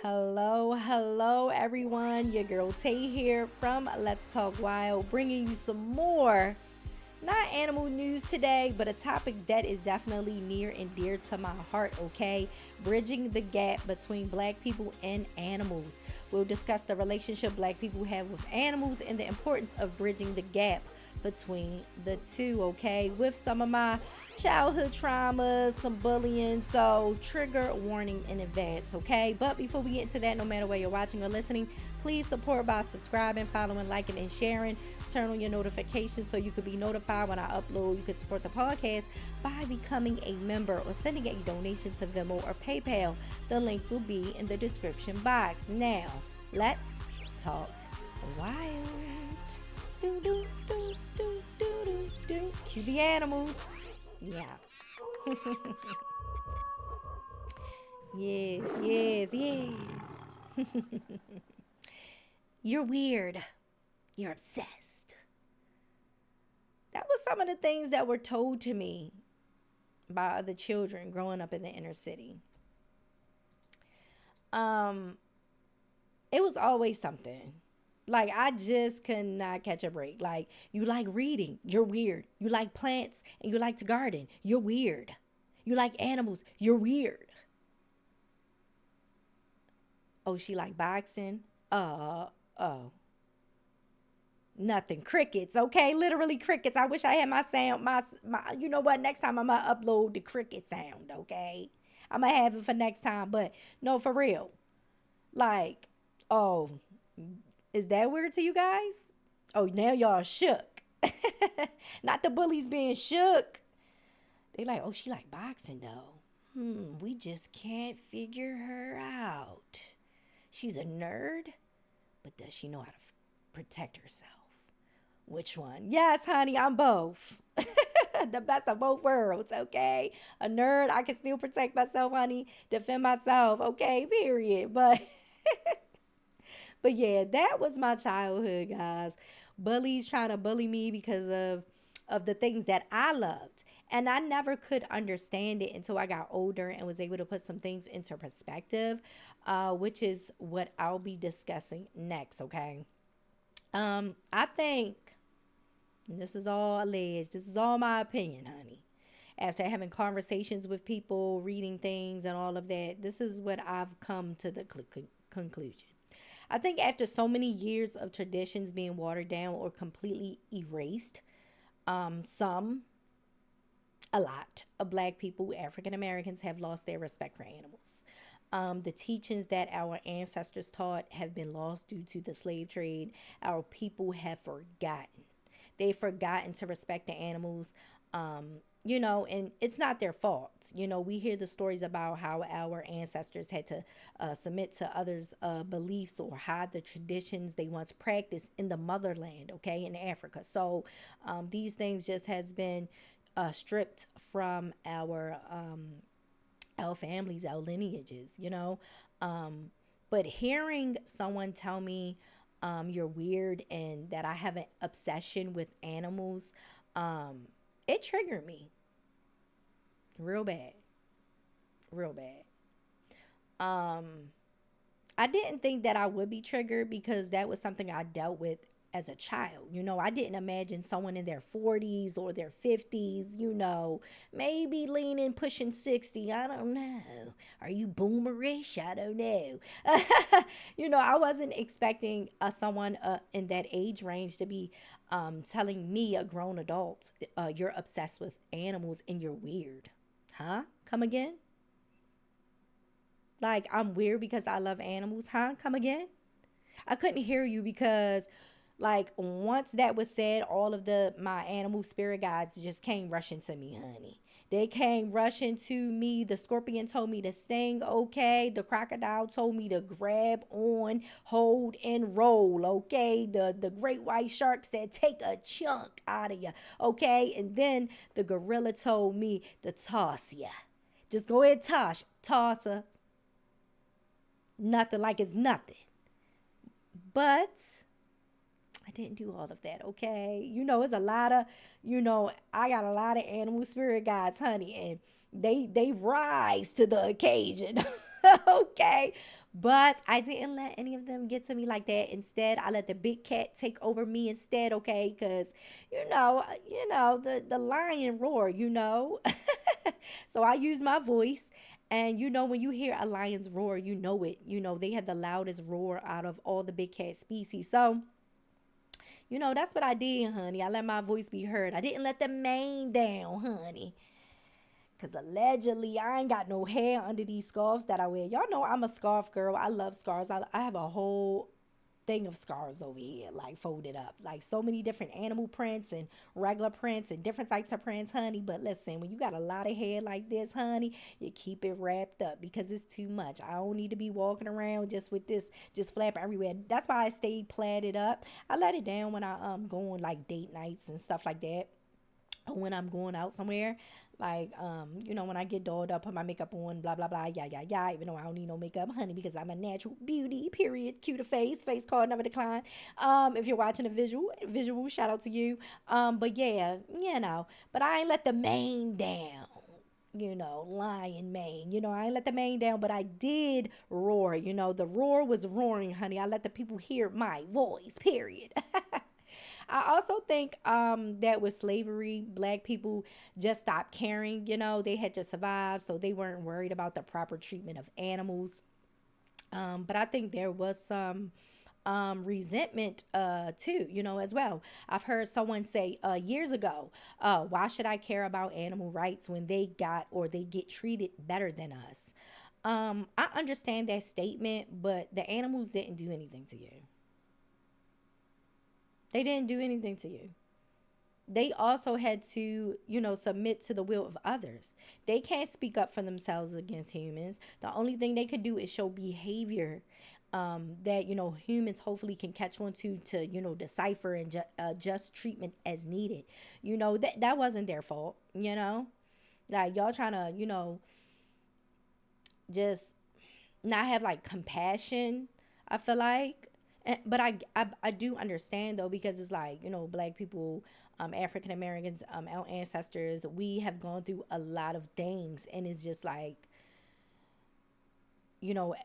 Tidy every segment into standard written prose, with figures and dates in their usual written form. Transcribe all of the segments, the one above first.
Hello, everyone. Your girl Tay here from Let's Talk Wild, bringing you some more, not animal news today, but a topic that is definitely near and dear to my heart, okay? Bridging the gap between black people and animals. We'll discuss the relationship black people have with animals and the importance of bridging the gap between the two, okay? With some of my childhood traumas, some bullying, so trigger warning in advance, okay? But before we get into that, no matter where you're watching or listening, please support by subscribing, following, liking, and sharing. Turn on your notifications so you can be notified when I upload. You can support the podcast by becoming a member or sending a donation to Venmo or PayPal. The links will be in the description box. Now, let's talk wild. Do, do, do, do, do, do, do. Cue the animals. Yeah. Yes. You're weird. You're obsessed. That was some of the things that were told to me by other children growing up in the inner city. Um, it was always something. Like I just could not catch a break. Like you like reading, you're weird. You like plants and you like to garden, you're weird. You like animals, you're weird. Oh, she like boxing. Oh, nothing. Crickets, okay? Literally crickets. I wish I had my sound. My. You know what? Next time I'm gonna upload the cricket sound, okay? I'm gonna have it for next time. But no, for real. Like, oh, is that weird to you guys? Oh, now y'all shook. Not the bullies being shook. They like, oh, she like boxing though. We just can't figure her out. She's a nerd, but does she know how to protect herself? Which one? Yes, honey, I'm both. The best of both worlds, okay? A nerd, I can still protect myself, honey, defend myself, okay? Period. But yeah, that was my childhood, guys. Bullies trying to bully me because of the things that I loved. And I never could understand it until I got older and was able to put some things into perspective, which is what I'll be discussing next, okay? I think, and this is all alleged, this is all my opinion, honey. After having conversations with people, reading things, and all of that, this is what I've come to the conclusion. I think after so many years of traditions being watered down or completely erased, some, a lot of black people, African Americans, have lost their respect for animals. The teachings that our ancestors taught have been lost due to the slave trade. Our people have forgotten. They've forgotten to respect the animals. And it's not their fault. We hear the stories about how our ancestors had to submit to others' beliefs or hide the traditions they once practiced in the motherland, okay, in Africa. So these things just has been stripped from our families, our lineages. But hearing someone tell me you're weird and that I have an obsession with animals, it triggered me real bad, real bad. Um, I didn't think that I would be triggered because that was something I dealt with as a child. I didn't imagine someone in their 40s or their 50s, maybe leaning, pushing 60. I don't know. Are you boomerish? I don't know. I wasn't expecting someone in that age range to be telling me, a grown adult, you're obsessed with animals and you're weird. Huh? Come again? Like, I'm weird because I love animals. Huh? Come again? I couldn't hear you because, like, once that was said, all of the my animal spirit guides just came rushing to me, honey. They came rushing to me. The scorpion told me to sing, okay. The crocodile told me to grab on, hold, and roll, okay. The great white shark said take a chunk out of you, okay. And then the gorilla told me to toss ya. Just go ahead, toss her. Nothing like it's nothing. But I didn't do all of that, okay? It's a lot of, I got a lot of animal spirit guides, honey, and they rise to the occasion. Okay. But I didn't let any of them get to me like that. Instead, I let the big cat take over me instead, okay? Because, the lion roar, So I use my voice. And when you hear a lion's roar, you know it. They have the loudest roar out of all the big cat species. So, that's what I did, honey. I let my voice be heard. I didn't let the mane down, honey. Cause allegedly I ain't got no hair under these scarves that I wear. Y'all know I'm a scarf girl. I love scarves. I have a whole thing of scarves over here, like folded up. Like so many different animal prints and regular prints and different types of prints, honey. But listen, when you got a lot of hair like this, honey, you keep it wrapped up because it's too much. I don't need to be walking around just with this, just flapping everywhere. That's why I stayed plaited up. I let it down when I go on like date nights and stuff like that, when I'm going out somewhere, like when I get dolled up, put my makeup on, blah blah blah, yeah yeah yeah. Even though I don't need no makeup, honey, because I'm a natural beauty. Period. Cue to face card never decline. If you're watching a visual, shout out to you. But yeah, but I ain't let the mane down. Lion mane. I ain't let the mane down, but I did roar. The roar was roaring, honey. I let the people hear my voice. Period. I also think that with slavery, black people just stopped caring. They had to survive, so they weren't worried about the proper treatment of animals. But I think there was some resentment too, as well. I've heard someone say years ago, why should I care about animal rights when they got or they get treated better than us? I understand that statement, but the animals didn't do anything to you. They didn't do anything to you. They also had to, submit to the will of others. They can't speak up for themselves against humans. The only thing they could do is show behavior that, humans hopefully can catch on to, decipher and just treatment as needed. That wasn't their fault, Like y'all trying to, just not have like compassion, I feel like. But I do understand though, because it's like, black people, African Americans, our ancestors, we have gone through a lot of things, and it's just like, you know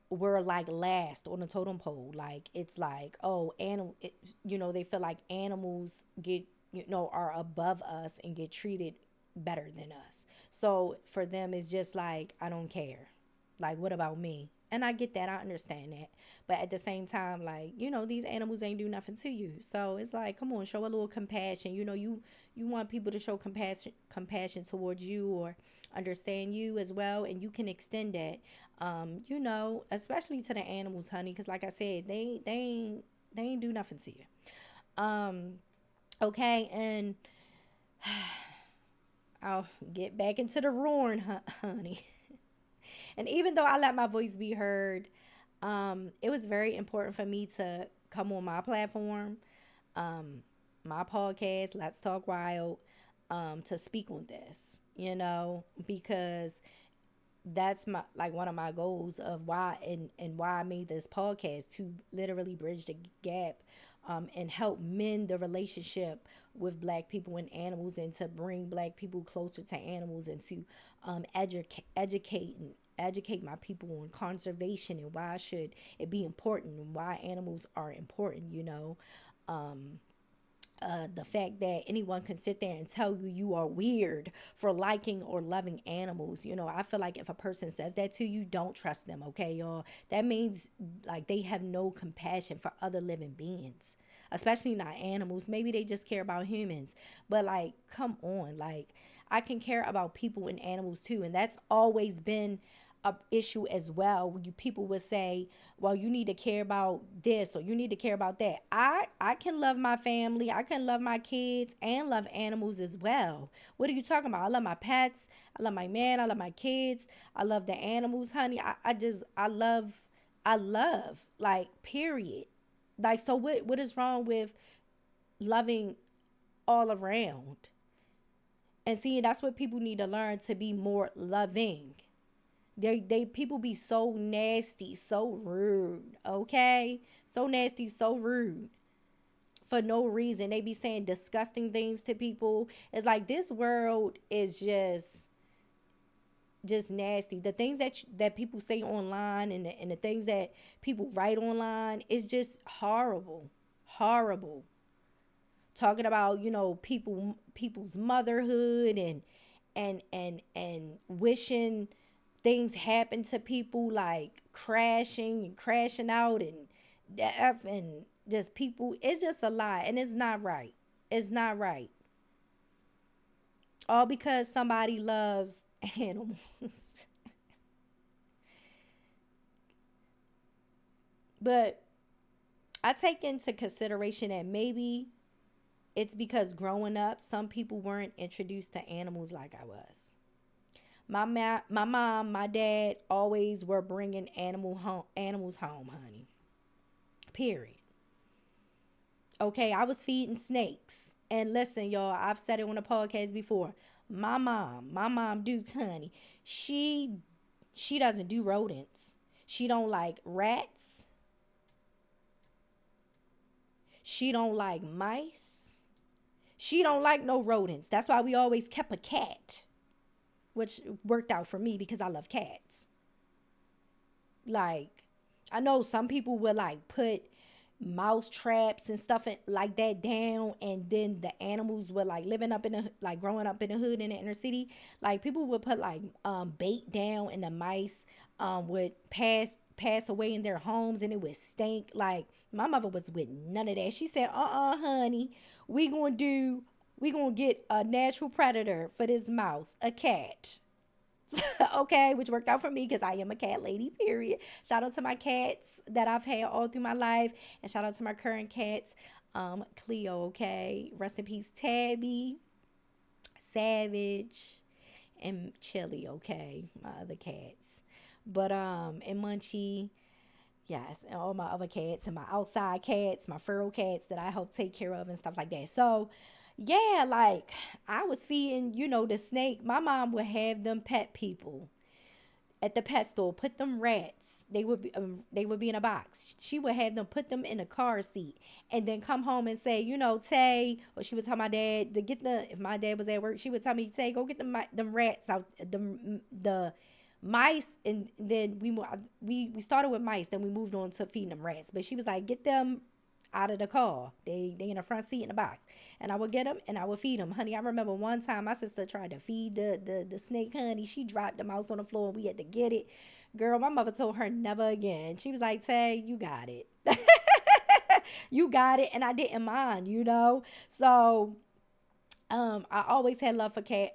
we're like last on the totem pole. Like it's like, oh, animal, they feel like animals get, are above us and get treated better than us. So for them it's just like, I don't care. Like, what about me? And I get that, I understand that. But at the same time, like, these animals ain't do nothing to you. So it's like, come on, show a little compassion. You want people to show compassion towards you, or understand you as well, and you can extend that, especially to the animals, honey, because like I said, they ain't do nothing to you. Um, okay, and I'll get back into the roaring, honey. And even though I let my voice be heard, it was very important for me to come on my platform, um, my podcast, Let's Talk Wild, to speak on this, because that's my, like, one of my goals of why, and why I made this podcast, to literally bridge the gap, and help mend the relationship with black people and animals, and to bring black people closer to animals, and to educate my people on conservation, and why should it be important, and why animals are important, um, the fact that anyone can sit there and tell you you are weird for liking or loving animals. I feel like if a person says that to you, don't trust them, okay, y'all? That means like they have no compassion for other living beings, especially not animals. Maybe they just care about humans. But like, come on, like, I can care about people and animals too, and that's always been a issue as well. You people would say, well, you need to care about this, or you need to care about that. I can love my family, I can love my kids, and love animals as well. What are you talking about? I love my pets, I love my man, I love my kids, I love the animals, honey. I love, like, period. Like, so what is wrong with loving all around? And see, that's what people need to learn, to be more loving. They people be so nasty, so rude, okay? So nasty, so rude, for no reason. They be saying disgusting things to people. It's like, this world is just, just nasty. The things that people say online, and the things that people write online is just horrible, horrible. Talking about, people's motherhood, and wishing things happen to people, like crashing and crashing out, and death, and just people. It's just a lie, and it's not right. It's not right. All because somebody loves animals. But I take into consideration that maybe it's because growing up, some people weren't introduced to animals like I was. My mom, my dad always were bringing animals home, honey. Period. Okay, I was feeding snakes. And listen, y'all, I've said it on the podcast before. My mom Dukes, honey, she she doesn't do rodents. She don't like rats. She don't like mice. She don't like no rodents. That's why we always kept a cat, which worked out for me because I love cats. Like, I know some people will like put mouse traps and stuff like that down, and then the animals were like living up in the, like growing up in the hood in the inner city. Like, people would put like bait down, and the mice would pass away in their homes, and it would stink. Like, my mother was with none of that. She said, honey, we gonna do we gonna get a natural predator for this mouse, a cat. Okay, which worked out for me because I am a cat lady, period. Shout out to my cats that I've had all through my life, and shout out to my current cats, Cleo, okay? Rest in peace, Tabby, Savage, and Chili, okay? My other cats. But and Munchie, yes, and all my other cats, and my outside cats, my feral cats that I help take care of and stuff like that. So, yeah, like, I was feeding, the snake. My mom would have them pet people at the pet store, put them rats. They would be in a box. She would have them put them in a car seat, and then come home and say, Tay, or she would tell my dad to get the. If my dad was at work, she would tell me, Tay, go get them rats out, the mice, and then we started with mice, then we moved on to feeding them rats. But she was like, get them out of the car. They in the front seat in the box, and I would get them and I would feed them, honey. I remember one time my sister tried to feed the snake, honey. She dropped the mouse on the floor, and we had to get it. Girl, my mother told her never again. She was like, Tay, you got it. You got it. And I didn't mind. So I always had love for cats.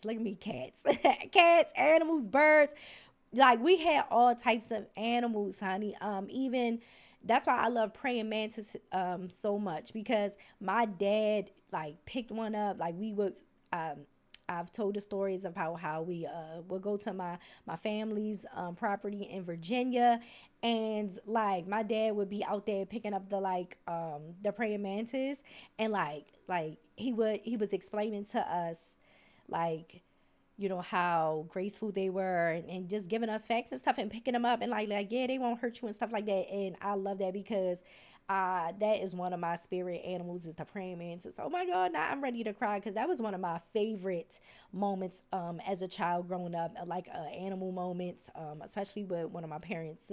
Look at me, cats. Cats, animals, birds. Like, we had all types of animals, honey. Even that's why I love praying mantis so much, because my dad like picked one up. Like, we would I've told the stories of how we would go to my family's property in Virginia, and like my dad would be out there picking up the praying mantis, and like he was explaining to us, like, how graceful they were, and just giving us facts and stuff, and picking them up, and like, yeah, they won't hurt you and stuff like that. And I love that because that is one of my spirit animals, is the praying mantis. Oh my God, now I'm ready to cry, because that was one of my favorite moments as a child growing up, like animal moments, especially with one of my parents.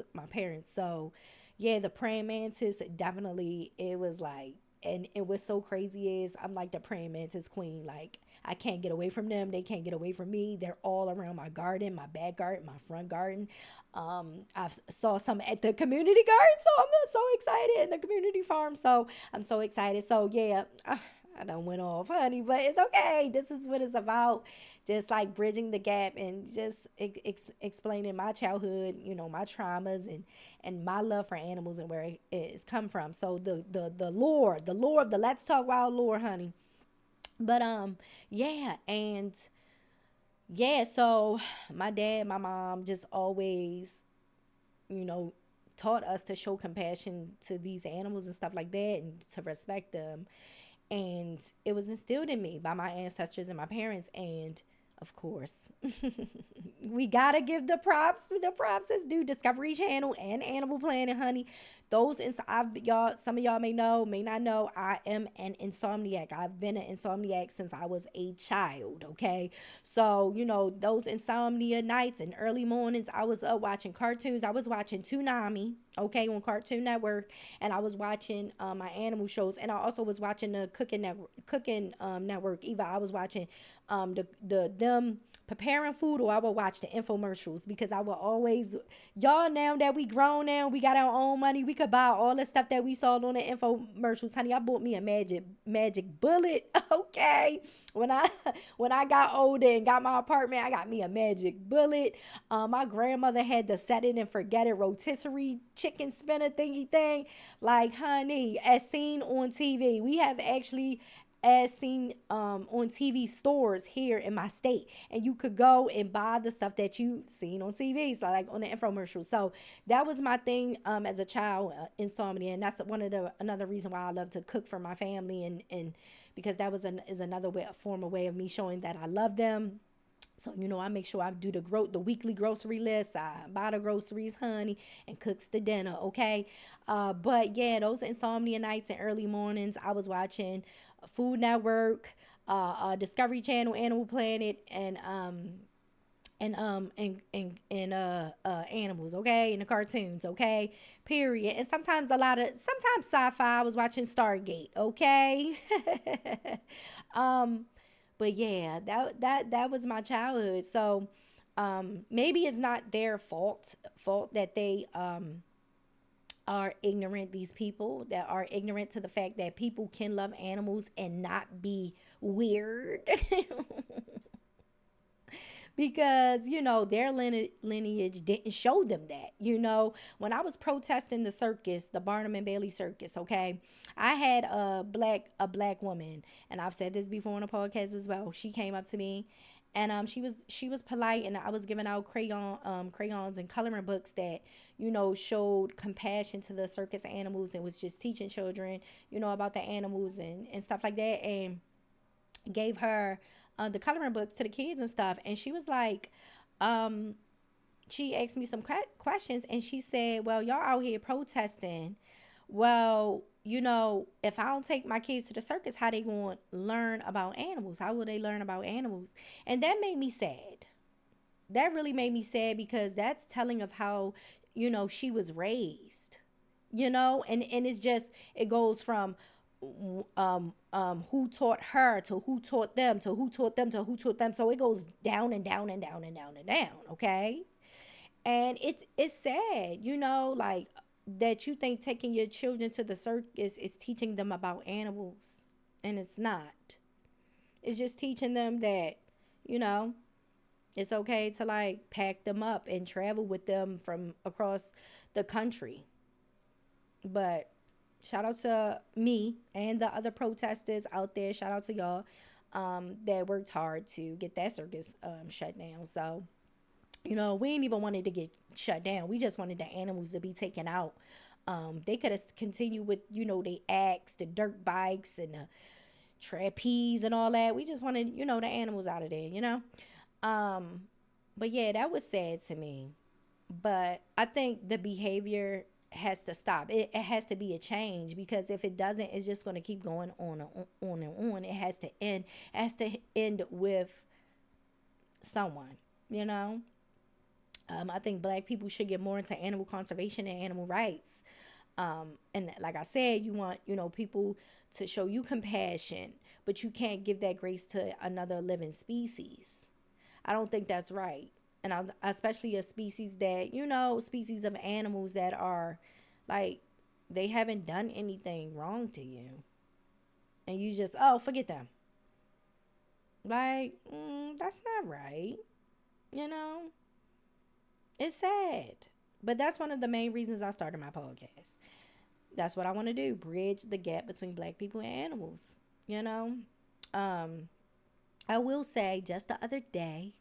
So yeah, the praying mantis, definitely, it was like, and it was so crazy is I'm like the praying mantis queen. Like, I can't get away from them. They can't get away from me. They're all around my garden, my back garden, my front garden. I saw some at the community garden, so I'm so excited, in the community farm. So I'm so excited. So yeah, I done went off, honey, but it's okay. This is what it's about. Just like bridging the gap, and just explaining my childhood, my traumas, and my love for animals, and where it's come from. So the lore of the Let's Talk Wild lore, honey. But yeah, and yeah, so my dad, my mom just always, you know, taught us to show compassion to these animals and stuff like that, and to respect them. And it was instilled in me by my ancestors and my parents. And Of course. We gotta give the props. The props is due. Discovery Channel and Animal Planet, honey. Those I've y'all. Some of y'all may know, may not know. I am an insomniac. I've been an insomniac since I was a child. Okay, so those insomnia nights and early mornings, I was up watching cartoons. I was watching Toonami. Okay, on Cartoon Network, and I was watching my animal shows, and I also was watching the cooking network. Either I was watching the them preparing food, or I would watch the infomercials, because I would always, y'all, now that we grown, now we got our own money, we could buy all the stuff that we saw on the infomercials. Honey, I bought me a magic bullet. Okay, when I when I got older and got my apartment, I got me a magic bullet. My grandmother had the set it and forget it rotisserie chicken spinner thingy thing. Like, honey, as seen on TV, we have actually as seen on TV stores here in my state, and you could go and buy the stuff that you seen on TV, so like on the infomercial. So that was my thing as a child, insomnia, and that's one of the another reason why I love to cook for my family, and because that is another way, a form of way of me showing that I love them. So I make sure I do the weekly grocery list. I buy the groceries, honey, and cooks the dinner. Okay, but yeah, those insomnia nights and early mornings, I was watching Food Network, Discovery Channel, Animal Planet, and animals. Okay, and the cartoons. Okay, period. And sometimes sci-fi. I was watching Stargate. Okay. um but yeah, that was my childhood. So maybe it's not their fault that they are ignorant, these people that are ignorant to the fact that people can love animals and not be weird. Because their lineage didn't show them that. When I was protesting the circus, the Barnum and Bailey circus, okay, I had a black woman, and I've said this before on a podcast as well. She came up to me, and she was polite, and I was giving out crayons and coloring books that showed compassion to the circus animals, and was just teaching children about the animals and stuff like that, and gave her the coloring books to the kids and stuff. And she was like, um, she asked me some questions, and she said, well, y'all out here protesting. Well, if I don't take my kids to the circus, how they going to learn about animals? How will they learn about animals? And that made me sad. That really made me sad, because that's telling of how, she was raised, and it's just, it goes from who taught her to who taught them to who taught them to who taught them. So it goes down and down and down and down and down. Okay, and it's sad, like, that you think taking your children to the circus is teaching them about animals, and it's not. It's just teaching them that you know it's okay to like pack them up and travel with them from across the country. But shout out to me and the other protesters out there. Shout out to y'all that worked hard to get that circus shut down. So, we ain't even wanted to get shut down. We just wanted the animals to be taken out. They could have continued with, the acts, the dirt bikes, and the trapeze and all that. We just wanted, the animals out of there. Um, but yeah, that was sad to me. But I think the behavior has to stop. It has to be a change, because if it doesn't, it's just going to keep going on and on and on. It has to end. It has to end with someone. You know. I think black people should get more into animal conservation and animal rights. And like I said, you want people to show you compassion, but you can't give that grace to another living species. I don't think that's right. And especially a species that, species of animals that are like, they haven't done anything wrong to you. And you just, oh, forget them. Like, that's not right. You know, it's sad. But that's one of the main reasons I started my podcast. That's what I want to do, bridge the gap between black people and animals. You know, um, I will say, just the other day,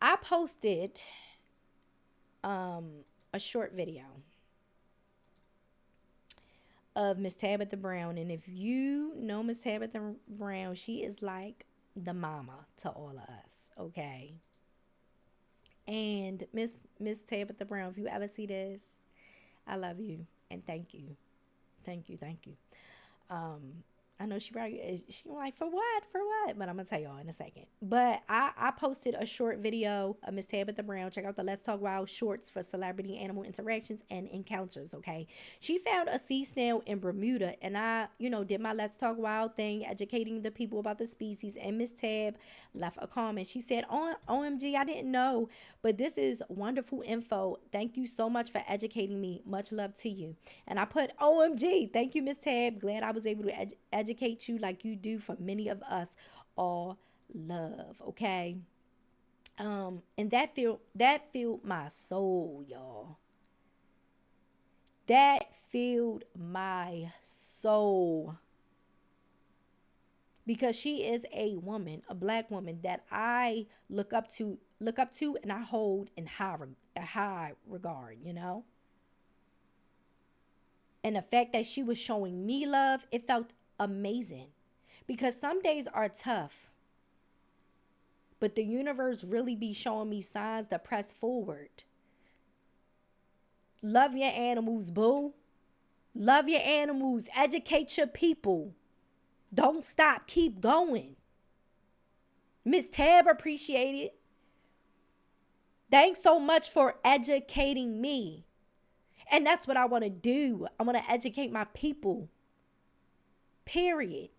I posted a short video of Miss Tabitha Brown. And if you know Miss Tabitha Brown, she is like the mama to all of us. okay? And Miss Tabitha Brown, if you ever see this, I love you and thank you. Thank you, thank you. Um, I know she probably she like for what? But I'm gonna tell y'all in a second. But I posted a short video of Miss Tabitha Brown. Check out the Let's Talk Wild shorts for celebrity animal interactions and encounters. Okay, she found a sea snail in Bermuda, and I did my Let's Talk Wild thing, educating the people about the species. And Miss Tab left a comment. She said, "On OMG, I didn't know, but this is wonderful info. Thank you so much for educating me. Much love to you." And I put OMG. Thank you, Miss Tab. Glad I was able to educate you like you do for many of us. All love. Okay. And that filled my soul, y'all. That filled my soul. Because she is a woman, a black woman that I look up to and I hold in high regard, And the fact that she was showing me love, it felt amazing. Because some days are tough, but the universe really be showing me signs to press forward. Love your animals, boo. Love your animals. Educate your people. Don't stop. Keep going. Miss Tab, appreciate it. Thanks so much for educating me. And that's what I want to do. I want to educate my people. Period.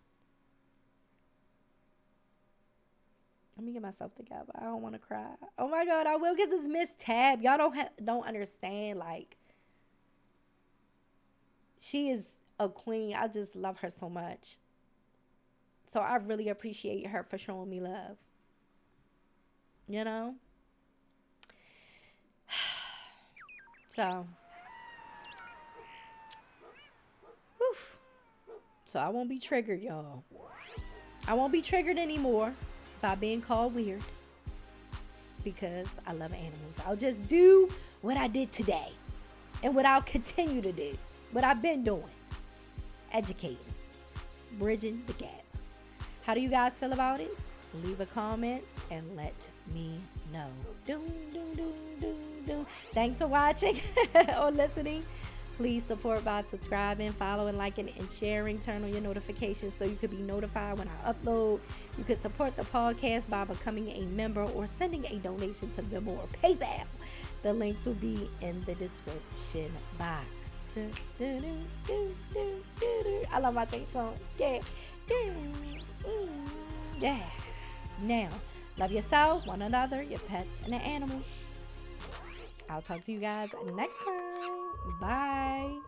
Let me get myself together. I don't want to cry. Oh my God, I will, because it's Miss Tab. Y'all don't understand. Like, she is a queen. I just love her so much. So I really appreciate her for showing me love. You know? So, whew. So I won't be triggered, y'all. I won't be triggered anymore by being called weird, because I love animals. I'll just do what I did today and what I'll continue to do, what I've been doing. Educating, bridging the gap. How do you guys feel about it? Leave a comment and let me know. Doom, doom, doom, doom, doom. Thanks for watching or listening. Please support by subscribing, following, liking, and sharing. Turn on your notifications so you can be notified when I upload. You can support the podcast by becoming a member or sending a donation to Venmo or PayPal. The links will be in the description box. I love my theme song. Yeah. Yeah. Now, love yourself, one another, your pets, and the animals. I'll talk to you guys next time. Bye.